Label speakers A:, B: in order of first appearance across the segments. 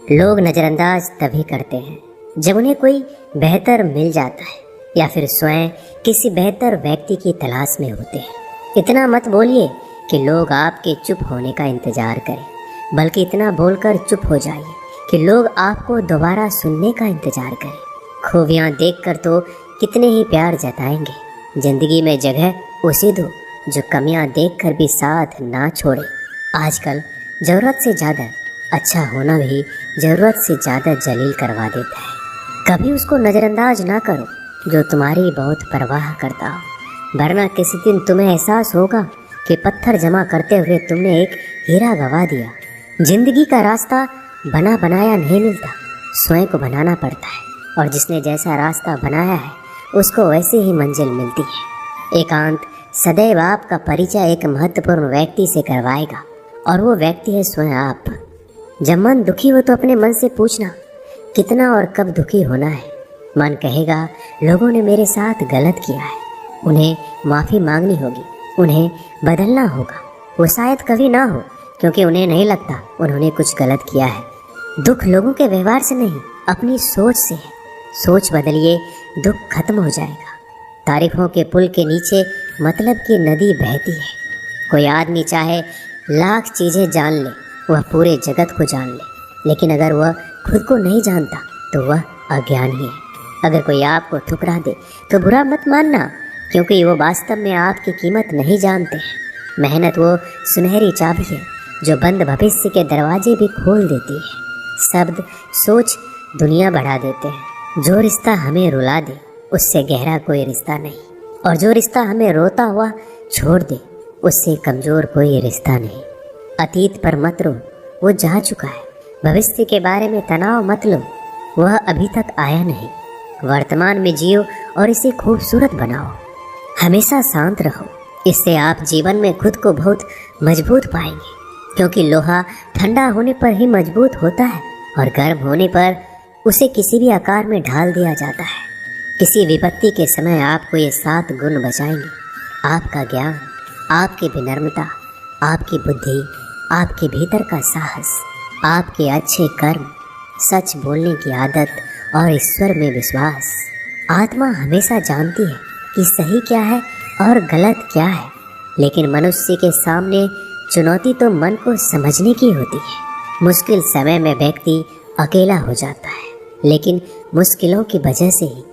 A: लोग नज़रअंदाज तभी करते हैं जब उन्हें कोई बेहतर मिल जाता है या फिर स्वयं किसी बेहतर व्यक्ति की तलाश में होते हैं। इतना मत बोलिए कि लोग आपके चुप होने का इंतजार करें, बल्कि इतना बोलकर चुप हो जाइए कि लोग आपको दोबारा सुनने का इंतजार करें। खूबियाँ देखकर तो कितने ही प्यार जताएंगे। जिंदगी में जगह उसे दो जो कमियाँ देखकर भी साथ ना छोड़े। आजकल ज़रूरत से ज़्यादा अच्छा होना भी ज़रूरत से ज़्यादा जलील करवा देता है। कभी उसको नज़रअंदाज ना करो जो तुम्हारी बहुत परवाह करता हो, वरना किसी दिन तुम्हें एहसास होगा कि पत्थर जमा करते हुए तुमने एक हीरा गवा दिया। जिंदगी का रास्ता बना बनाया नहीं मिलता, स्वयं को बनाना पड़ता है, और जिसने जैसा रास्ता बनाया है उसको वैसे ही मंजिल मिलती है। एकांत सदैव आपका परिचय एक महत्वपूर्ण व्यक्ति से करवाएगा, और वो व्यक्ति है स्वयं आप। जब मन दुखी हो तो अपने मन से पूछना कितना और कब दुखी होना है। मन कहेगा लोगों ने मेरे साथ गलत किया है, उन्हें माफ़ी मांगनी होगी, उन्हें बदलना होगा। वो शायद कभी ना हो, क्योंकि उन्हें नहीं लगता उन्होंने कुछ गलत किया है। दुख लोगों के व्यवहार से नहीं, अपनी सोच से है। सोच बदलिए, दुख खत्म हो जाएगा। तारीफों के पुल के नीचे मतलब की नदी बहती है। कोई आदमी चाहे लाख चीज़ें जान ले, वह पूरे जगत को जान ले, लेकिन अगर वह खुद को नहीं जानता तो वह अज्ञानी है। अगर कोई आपको ठुकरा दे तो बुरा मत मानना, क्योंकि वो वास्तव में आपकी कीमत नहीं जानते हैं। मेहनत वो सुनहरी चाबी है जो बंद भविष्य के दरवाजे भी खोल देती है। शब्द सोच दुनिया बढ़ा देते हैं। जो रिश्ता हमें रुला दे उससे गहरा कोई रिश्ता नहीं, और जो रिश्ता हमें रोता हुआ छोड़ दे उससे कमज़ोर कोई रिश्ता नहीं। अतीत पर मत रो, वो जा चुका है। भविष्य के बारे में तनाव मत लो, वह अभी तक आया नहीं। वर्तमान में जियो और इसे खूबसूरत बनाओ। हमेशा शांत रहो, इससे आप जीवन में खुद को बहुत मजबूत पाएंगे, क्योंकि लोहा ठंडा होने पर ही मजबूत होता है, और गर्म होने पर उसे किसी भी आकार में ढाल दिया जाता है। किसी विपत्ति के समय आपको ये 7 गुण बचाएंगे: आपका ज्ञान, आपकी विनम्रता, आपकी बुद्धि, आपके भीतर का साहस, आपके अच्छे कर्म, सच बोलने की आदत और ईश्वर में विश्वास। आत्मा हमेशा जानती है कि सही क्या है और गलत क्या है, लेकिन मनुष्य के सामने चुनौती तो मन को समझने की होती है। मुश्किल समय में व्यक्ति अकेला हो जाता है, लेकिन मुश्किलों की वजह से ही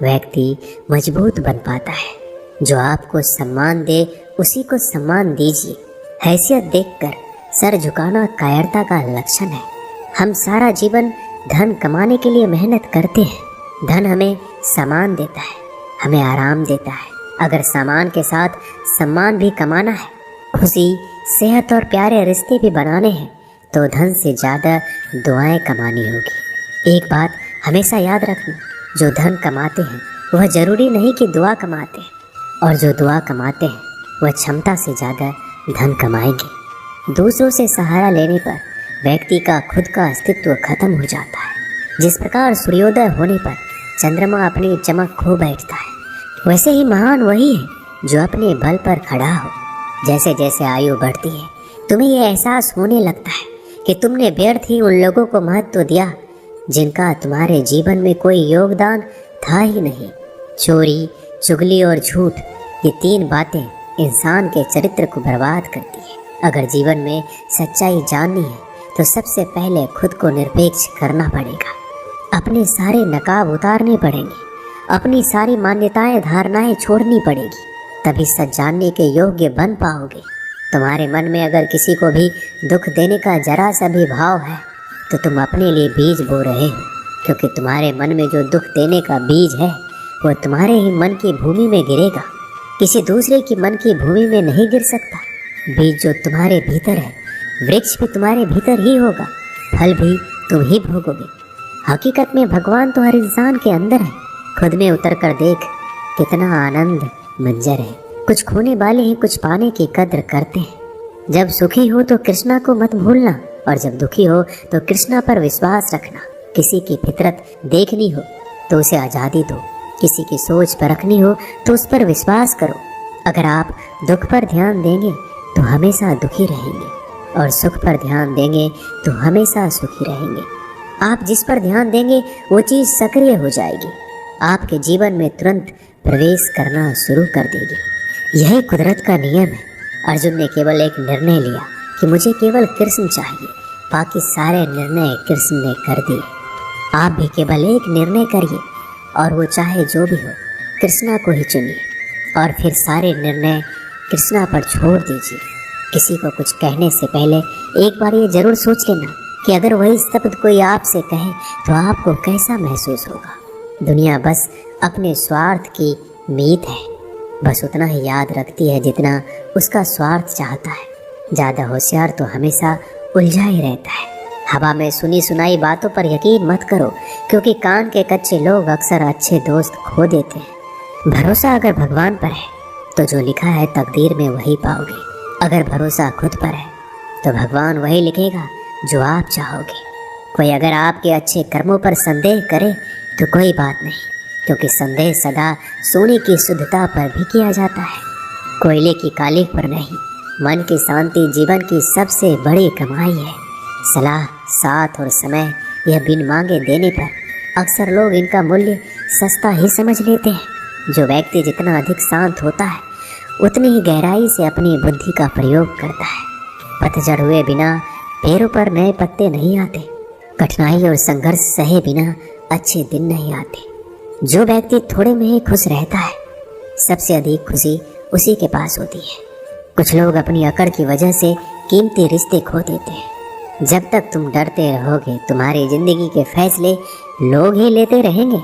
A: व्यक्ति मजबूत बन पाता है। जो आपको सम्मान दे उसी को सम्मान दीजिए। हैसियत देखकर सर झुकाना कायरता का लक्षण है। हम सारा जीवन धन कमाने के लिए मेहनत करते हैं। धन हमें सामान देता है, हमें आराम देता है। अगर सामान के साथ सम्मान भी कमाना है, खुशी, सेहत और प्यारे रिश्ते भी बनाने हैं, तो धन से ज़्यादा दुआएं कमानी होगी। एक बात हमेशा याद रखना, जो धन कमाते हैं वह ज़रूरी नहीं कि दुआ कमाते हैं, और जो दुआ कमाते हैं वह क्षमता से ज़्यादा धन कमाएंगे। दूसरों से सहारा लेने पर व्यक्ति का खुद का अस्तित्व खत्म हो जाता है। जिस प्रकार सूर्योदय होने पर चंद्रमा अपनी चमक खो बैठता है, वैसे ही महान वही है जो अपने बल पर खड़ा हो। जैसे जैसे आयु बढ़ती है, तुम्हें यह एहसास होने लगता है कि तुमने व्यर्थ ही उन लोगों को महत्व दिया जिनका तुम्हारे जीवन में कोई योगदान था ही नहीं। चोरी, चुगली और झूठ, ये 3 बातें इंसान के चरित्र को बर्बाद करती है। अगर जीवन में सच्चाई जाननी है तो सबसे पहले खुद को निरपेक्ष करना पड़ेगा। अपने सारे नकाब उतारने पड़ेंगे, अपनी सारी मान्यताएं धारणाएं छोड़नी पड़ेगी, तभी सच जानने के योग्य बन पाओगे। तुम्हारे मन में अगर किसी को भी दुख देने का जरा सा भी भाव है तो तुम अपने लिए बीज बो रहे हो, क्योंकि तुम्हारे मन में जो दुख देने का बीज है वो तुम्हारे ही मन की भूमि में गिरेगा, किसी दूसरे की मन की भूमि में नहीं गिर सकता। बीज जो तुम्हारे भीतर है, वृक्ष भी तुम्हारे भीतर ही होगा, फल भी तुम ही भोगोगे। हकीकत में भगवान तो हर इंसान के अंदर है। खुद में उतर कर देख, कितना आनंद मंजर है। कुछ खोने वाले हैं, कुछ पाने की कद्र करते हैं। जब सुखी हो तो कृष्णा को मत भूलना, और जब दुखी हो तो कृष्णा पर विश्वास रखना। किसी की फितरत देखनी हो तो उसे आज़ादी दो, किसी की सोच परखनी हो तो उस पर विश्वास करो। अगर आप दुख पर ध्यान देंगे तो हमेशा दुखी रहेंगे, और सुख पर ध्यान देंगे तो हमेशा सुखी रहेंगे। आप जिस पर ध्यान देंगे वो चीज़ सक्रिय हो जाएगी, आपके जीवन में तुरंत प्रवेश करना शुरू कर देगी। यही कुदरत का नियम है। अर्जुन ने केवल एक निर्णय लिया कि मुझे केवल कृष्ण चाहिए, बाकी सारे निर्णय कृष्ण ने कर दिए। आप भी केवल एक निर्णय करिए और वो चाहे जो भी हो, कृष्णा को ही चुनिए और फिर सारे निर्णय कृष्णा पर छोड़ दीजिए। किसी को कुछ कहने से पहले एक बार ये जरूर सोच लेना कि अगर वही शब्द कोई आपसे कहे तो आपको कैसा महसूस होगा। दुनिया बस अपने स्वार्थ की मीत है, बस उतना ही याद रखती है जितना उसका स्वार्थ चाहता है। ज़्यादा होशियार तो हमेशा उलझा ही रहता है। हवा में सुनी सुनाई बातों पर यकीन मत करो, क्योंकि कान के कच्चे लोग अक्सर अच्छे दोस्त खो देते हैं। भरोसा अगर भगवान पर है तो जो लिखा है तकदीर में वही पाओगे। अगर भरोसा खुद पर है तो भगवान वही लिखेगा जो आप चाहोगे। कोई अगर आपके अच्छे कर्मों पर संदेह करे तो कोई बात नहीं, क्योंकि संदेह सदा सोने की शुद्धता पर भी किया जाता है, कोयले की कालिख पर नहीं। मन की शांति जीवन की सबसे बड़ी कमाई है। सलाह, साथ और समय यह बिन मांगे देने पर अक्सर लोग इनका मूल्य सस्ता ही समझ लेते हैं। जो व्यक्ति जितना अधिक शांत होता है उतनी ही गहराई से अपनी बुद्धि का प्रयोग करता है। पतझड़ हुए बिना पेड़ों पर नए पत्ते नहीं आते, कठिनाई और संघर्ष सहे बिना अच्छे दिन नहीं आते। जो व्यक्ति थोड़े में ही खुश रहता है, सबसे अधिक खुशी उसी के पास होती है। कुछ लोग अपनी अकड़ की वजह से कीमती रिश्ते खो देते हैं। जब तक तुम डरते रहोगे, तुम्हारी जिंदगी के फैसले लोग ही लेते रहेंगे।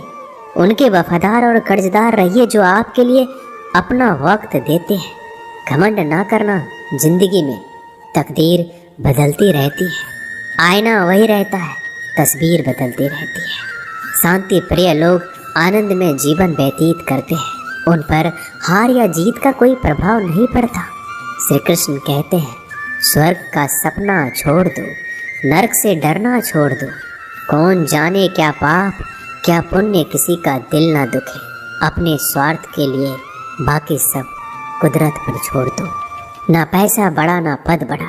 A: उनके वफादार और कर्जदार रहिए जो आपके लिए अपना वक्त देते हैं। घमंड ना करना, जिंदगी में तकदीर बदलती रहती है, आईना वही रहता है, तस्वीर बदलती रहती है। शांति प्रिय लोग आनंद में जीवन व्यतीत करते हैं, उन पर हार या जीत का कोई प्रभाव नहीं पड़ता। श्री कृष्ण कहते हैं, स्वर्ग का सपना छोड़ दो, नरक से डरना छोड़ दो। कौन जाने क्या पाप क्या पुण्य किसी का दिल ना दुखे। अपने स्वार्थ के लिए बाकी सब कुदरत पर छोड़ दो। ना पैसा बड़ा ना पद बड़ा,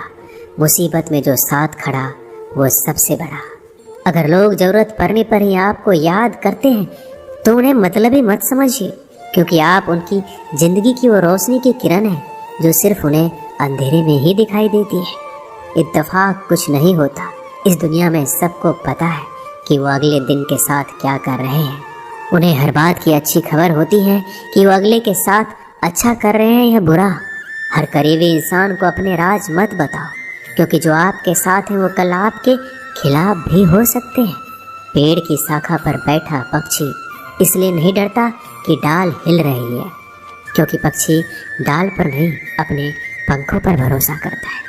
A: मुसीबत में जो साथ खड़ा वो सबसे बड़ा। अगर लोग ज़रूरत पड़ने पर ही आपको याद करते हैं तो उन्हें मतलबी मत समझिए, क्योंकि आप उनकी ज़िंदगी की वो रोशनी की किरण है जो सिर्फ उन्हें अंधेरे में ही दिखाई देती है। इत्तेफाक कुछ नहीं होता। इस दुनिया में सबको पता है कि वो अगले दिन के साथ क्या कर रहे हैं। उन्हें हर बात की अच्छी खबर होती है कि वो अगले के साथ अच्छा कर रहे हैं या बुरा। हर करीबी इंसान को अपने राज मत बताओ, क्योंकि जो आपके साथ हैं वो कल आपके खिलाफ भी हो सकते हैं। पेड़ की शाखा पर बैठा पक्षी इसलिए नहीं डरता कि डाल हिल रही है, क्योंकि पक्षी डाल पर नहीं अपने पंखों पर भरोसा करता है।